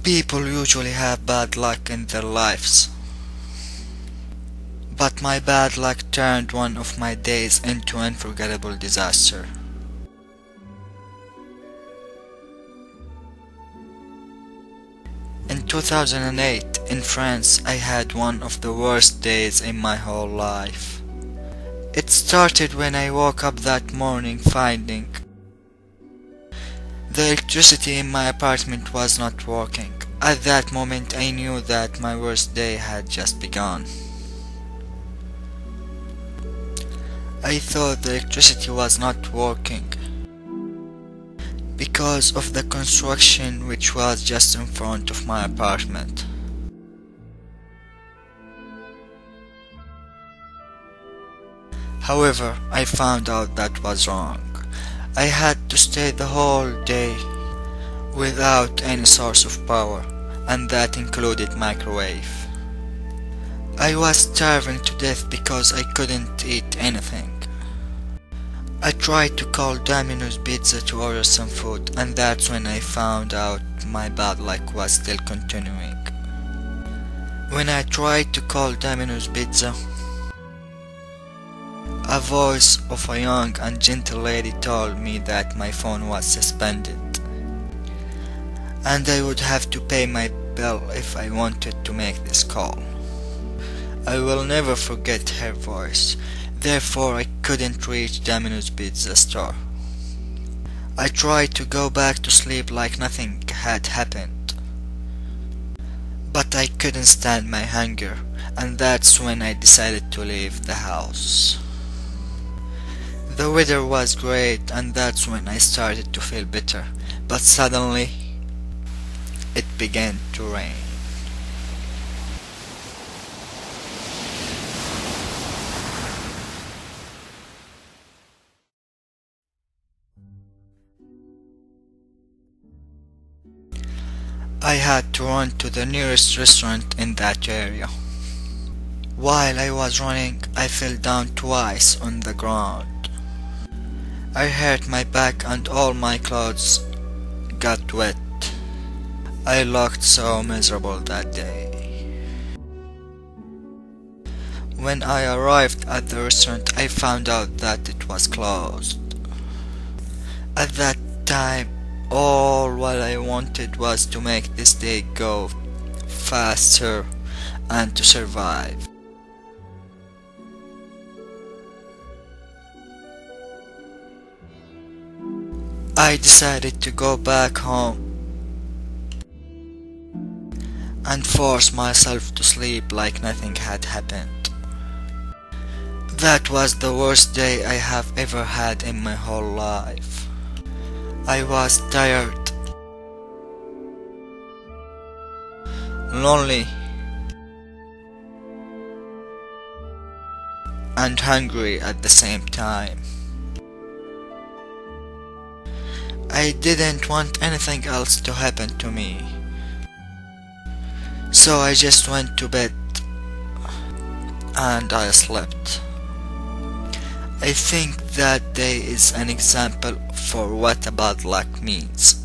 People usually have bad luck in their lives, but my bad luck turned one of my days into an unforgettable disaster. In 2008, in France, I had one of the worst days in my whole life. It started when I woke up that morning finding the electricity in my apartment was not working. At that moment I knew that my worst day had just begun. I thought the electricity was not working because of the construction which was just in front of my apartment. However, I found out that was wrong. I had to stay the whole day without any source of power, and that included microwave. I was starving to death because I couldn't eat anything. I tried to call Domino's Pizza to order some food, and that's when I found out my bad luck was still continuing. When I tried to call Domino's Pizza, a voice of a young and gentle lady told me that my phone was suspended, and I would have to pay my bill if I wanted to make this call. I will never forget her voice. Therefore, I couldn't reach Domino's Pizza store. I tried to go back to sleep like nothing had happened, but I couldn't stand my hunger, and that's when I decided to leave the house. The weather was great, and that's when I started to feel better, but suddenly it began to rain. I had to run to the nearest restaurant in that area. While I was running, I fell down twice on the ground. I hurt my back and all my clothes got wet. I looked so miserable that day. When I arrived at the restaurant, I found out that it was closed. At that time, all what I wanted was to make this day go faster and to survive. I decided to go back home and force myself to sleep like nothing had happened. That was the worst day I have ever had in my whole life. I was tired, lonely, and hungry at the same time. I didn't want anything else to happen to me, so I just went to bed and I slept. I think that day is an example for what bad luck means.